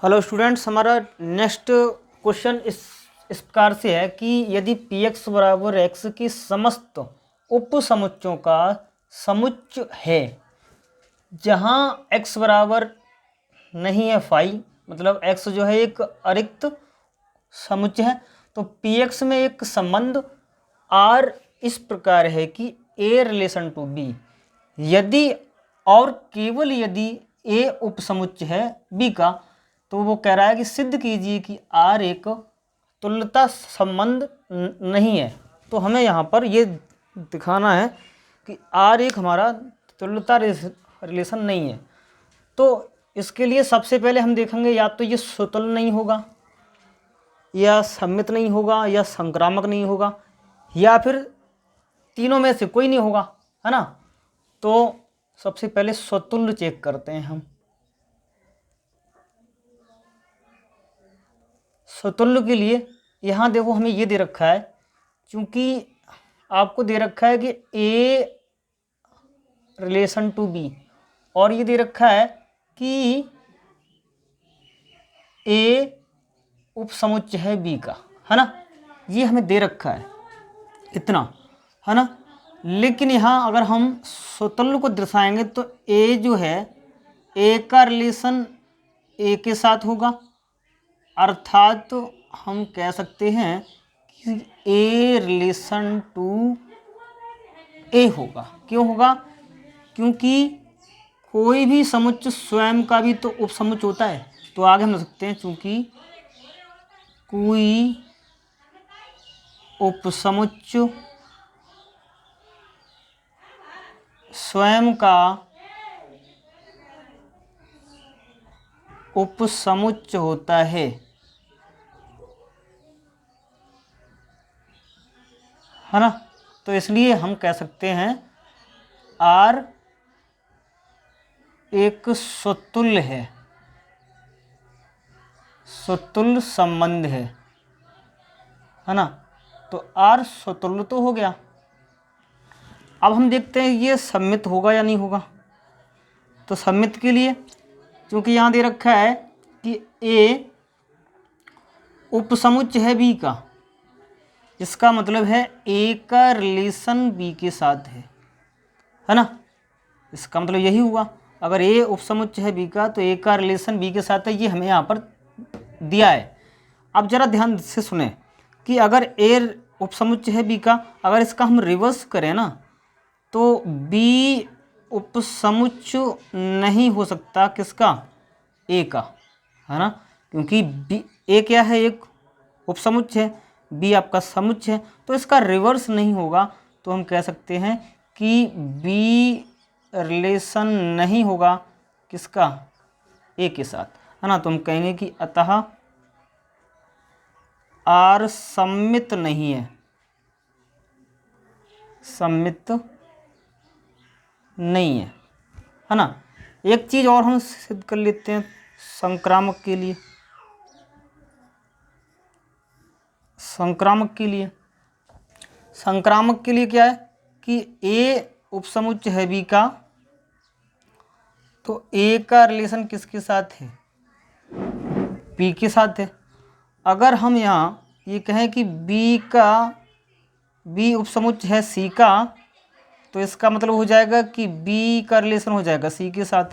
Hello students, हमारा next question इस प्रकार से है कि यदि पी एक्स बराबर एक्स की समस्त उपसमुच्चों का समुच्चय है जहां एक्स बराबर नहीं है फाई, मतलब एक्स जो है एक अरिक्त समुच्चय है, तो पी एक्स में एक संबंध आर इस प्रकार है कि ए रिलेशन टू बी, यदि और केवल यदि ए उपसमुच्चय है बी का, तो वो कह रहा है कि सिद्ध कीजिए कि आर एक तुल्यता संबंध नहीं है। तो हमें यहाँ पर ये दिखाना है कि आर एक हमारा तुल्यता रिलेशन नहीं है। तो इसके लिए सबसे पहले हम देखेंगे या तो ये स्वतुल्य नहीं होगा, या सम्मित नहीं होगा, या संक्रामक नहीं होगा, या फिर तीनों में से कोई नहीं होगा, है ना। तो सबसे पहले स्वतुल्य चेक करते हैं हम। स्वतुल्य के लिए यहाँ देखो हमें ये दे रखा है, क्योंकि आपको दे रखा है कि ए रिलेशन टू बी, और ये दे रखा है कि ए उपसमुच्चय है बी का, है ना। ये हमें दे रखा है इतना, है ना। लेकिन यहाँ अगर हम स्वतुल्य को दर्शाएंगे तो ए जो है ए का रिलेशन ए के साथ होगा, अर्थात तो हम कह सकते हैं कि ए रिलेशन टू ए होगा। क्यों होगा? क्योंकि कोई भी समुच्चय स्वयं का भी तो उपसमुच्चय होता है। तो आगे हम लिख सकते हैं चूंकि कोई उपसमुच्चय स्वयं का उपसमुच्चय होता है ना, तो इसलिए हम कह सकते हैं आर एक स्वतुल्य है, स्वतुल्य संबंध है ना। तो आर स्वतुल्य तो हो गया। अब हम देखते हैं ये सम्मित होगा या नहीं होगा। तो सम्मित के लिए क्योंकि यहाँ दे रखा है कि ए उपसमुच्चय है बी का, इसका मतलब है ए का रिलेशन बी के साथ है ना। इसका मतलब यही हुआ, अगर ए उपसमुच्चय है बी का तो ए का रिलेशन बी के साथ है, ये हमें यहाँ पर दिया है। अब जरा ध्यान से सुने कि अगर ए उपसमुच्चय है बी का, अगर इसका हम रिवर्स करें ना, तो बी उपसमुच्चय नहीं हो सकता किसका? ए का, है ना। क्योंकि बी ए क्या है? एक उपसमुच्चय है, बी आपका समुच्चय है, तो इसका रिवर्स नहीं होगा। तो हम कह सकते हैं कि बी रिलेशन नहीं होगा किसका? ए के साथ, है ना। तो हम कहेंगे कि अतः आर सम्मित नहीं है, सम्मित नहीं है ना। एक चीज और हम सिद्ध कर लेते हैं संक्रामक के लिए। संक्रामक के लिए क्या है कि ए उपसमुच्चय है बी का, तो ए का रिलेशन किसके साथ है? बी के साथ है। अगर हम यहाँ ये कहें कि बी उपसमुच्चय है सी का, तो इसका मतलब हो जाएगा कि बी का रिलेशन हो जाएगा सी के साथ,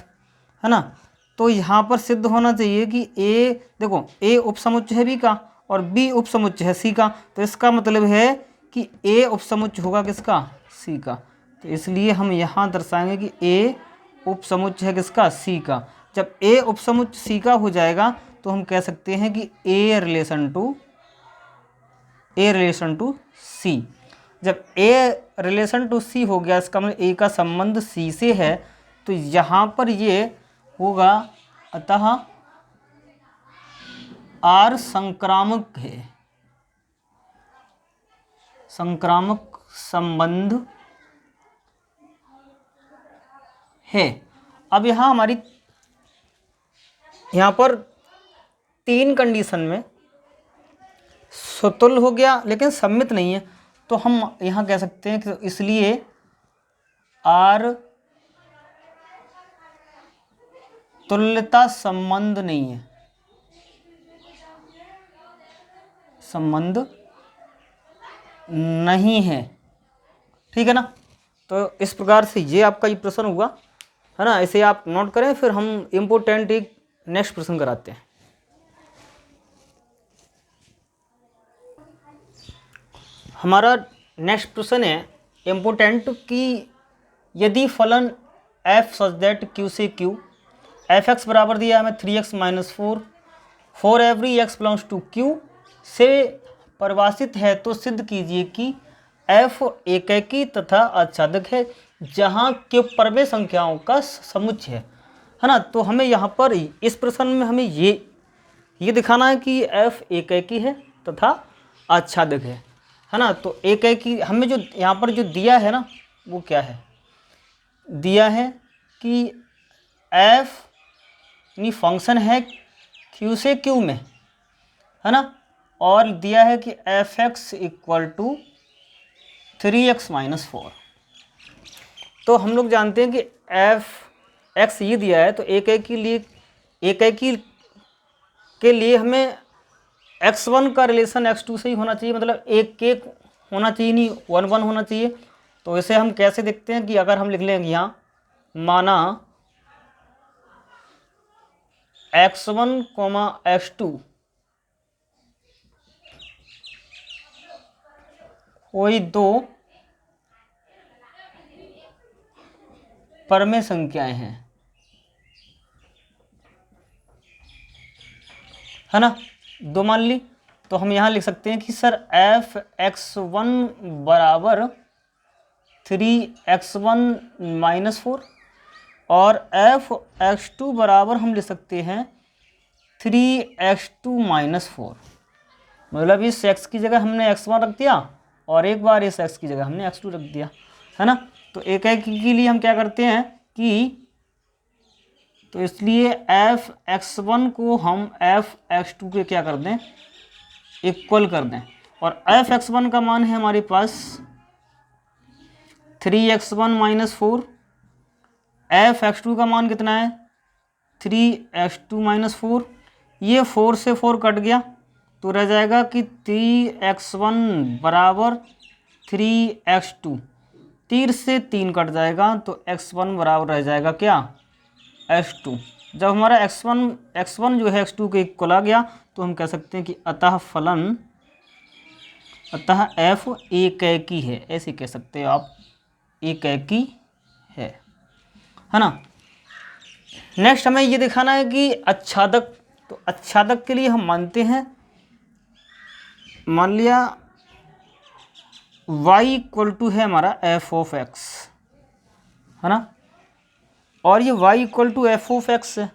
है ना। तो यहाँ पर सिद्ध होना चाहिए कि ए, देखो ए उपसमुच्चय है बी का और बी उपसमुच्चय है सी का, तो इसका मतलब है कि ए उपसमुच्चय होगा किसका? सी का। तो इसलिए हम यहाँ दर्शाएंगे कि ए उपसमुच्चय है किसका? सी का। जब ए उपसमुच्चय सी का हो जाएगा तो हम कह सकते हैं कि ए रिलेशन टू सी। जब ए रिलेशन टू सी हो गया, इसका मतलब ए का संबंध सी से है, तो यहाँ पर ये होगा अतः आर संक्रामक है, संक्रामक संबंध है। अब यहाँ हमारी यहाँ पर तीन कंडीशन में स्वतुल्य हो गया लेकिन सम्मित नहीं है, तो हम यहाँ कह सकते हैं कि इसलिए आर तुल्यता संबंध नहीं है, संबंध नहीं है, ठीक है ना। तो इस प्रकार से ये आपका ये प्रश्न हुआ, है ना। इसे आप नोट करें, फिर हम इम्पोर्टेंट एक नेक्स्ट प्रश्न कराते हैं। हमारा नेक्स्ट प्रश्न है इम्पोर्टेंट कि यदि फलन f सच दैट q से q एफ एक्स बराबर दिया हमें 3x minus 4 for every x belongs to q से परिभाषित है, तो सिद्ध कीजिए कि f एकैकी तथा आच्छादक है जहाँ q परमेय संख्याओं का समुच्चय है ना। तो हमें यहाँ पर इस प्रश्न में हमें ये दिखाना है कि f एकैकी है तथा आच्छादक है ना। तो एकैकी हमें जो यहाँ पर जो दिया है ना, वो क्या है, दिया है कि f यानी फंक्शन है q से q में, है ना। और दिया है कि f x equal to 3x minus 4। तो हम लोग जानते हैं कि एफ एक्स ये दिया है, तो एकैकी के लिए हमें x1 का रिलेशन x2 से ही होना चाहिए, मतलब एक एक होना चाहिए, नहीं 1 1 होना चाहिए। तो इसे हम कैसे देखते हैं कि अगर हम लिख लेंगे यहाँ, माना x1 x2 कोई दो परमेय संख्याएं हैं, है ना, दो मान ली। तो हम यहाँ लिख सकते हैं कि सर एफ x1 बराबर 3x1 माइनस 4 और एफ x2 बराबर हम लिख सकते हैं 3x2 माइनस 4। मतलब इस x की जगह हमने x1 रख दिया और एक बार इस x की जगह हमने x2 रख दिया, है ना। तो एक के लिए हम क्या करते हैं कि, तो इसलिए एफ x1 को हम एफ x2 के क्या कर दें, इक्वल कर दें। और एफ x1 का मान है हमारे पास 3x1 माइनस 4, एफ x2 का मान कितना है 3x2 माइनस 4। ये 4 से 4 कट गया तो रह जाएगा कि 3x1 बराबर 3x2, 3 से 3 कट जाएगा तो x1 बराबर रह जाएगा क्या, x2। जब हमारा x1 जो है x2 के इक्वल आ गया तो हम कह सकते हैं कि अतः f एकैकी है, ऐसे कह सकते हैं आप, एकैकी है ना। नेक्स्ट हमें ये दिखाना है कि आच्छादक, तो आच्छादक के लिए हम मानते हैं, मान लिया y इक्वल टू है हमारा f ऑफ x, है ना। और ये y equal to f of x है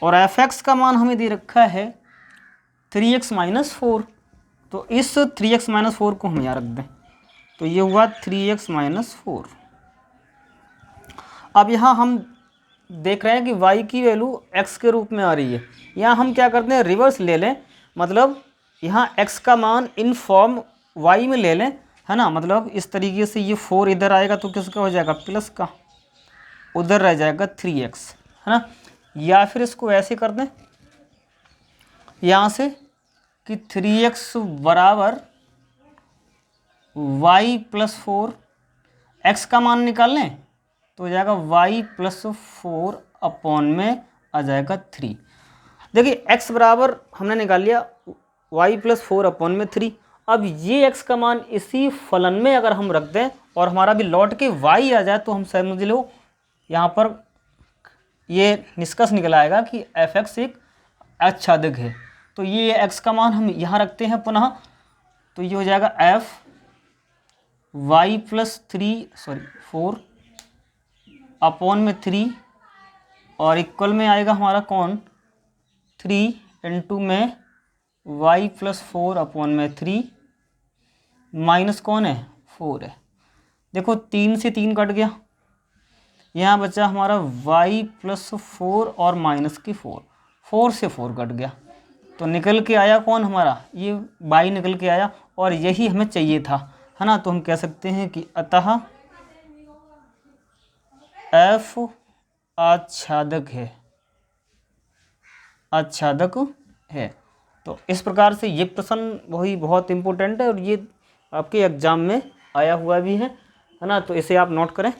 और एफ एक्स का मान हमें दे रखा है 3x माइनस 4। तो इस 3x माइनस 4 को हम यहाँ रख दें, तो ये हुआ 3x माइनस 4। अब यहाँ हम देख रहे हैं कि y की वैल्यू x के रूप में आ रही है। यहाँ हम क्या करते हैं, रिवर्स ले लें, मतलब यहाँ x का मान इन फॉर्म y में ले लें, है ना। मतलब इस तरीके से ये 4 इधर आएगा तो किसका हो जाएगा, प्लस का, उधर रह जाएगा 3x, है ना। या फिर इसको ऐसे कर दें यहाँ से कि 3x बराबर y प्लस 4, x का मान निकाल लें तो हो जाएगा y प्लस 4 अपॉन में आ जाएगा 3। देखिए x बराबर हमने निकाल लिया y प्लस 4 अपॉन में 3। अब ये x का मान इसी फलन में अगर हम रख दें और हमारा भी लौट के y आ जाए तो हम समझ लो यहाँ पर ये निष्कर्ष निकल आएगा कि एफ एक्स एक आच्छादक है। तो ये x का मान हम यहाँ रखते हैं पुनः, तो ये हो जाएगा एफ वाई प्लस 4 अपॉन में 3 और इक्वल में आएगा हमारा कौन 3 इंटू में y प्लस 4 अपॉन में 3 माइनस कौन है 4 है। देखो 3 से 3 कट गया, यहाँ बचा हमारा y प्लस 4 और माइनस की 4 से 4 कट गया तो निकल के आया कौन हमारा, ये y निकल के आया और यही हमें चाहिए था, है ना। तो हम कह सकते हैं कि अतः f आच्छादक है, तो इस प्रकार से ये प्रश्न वही बहुत इम्पोर्टेंट है और ये आपके एग्जाम में आया हुआ भी है ना, तो इसे आप नोट करें।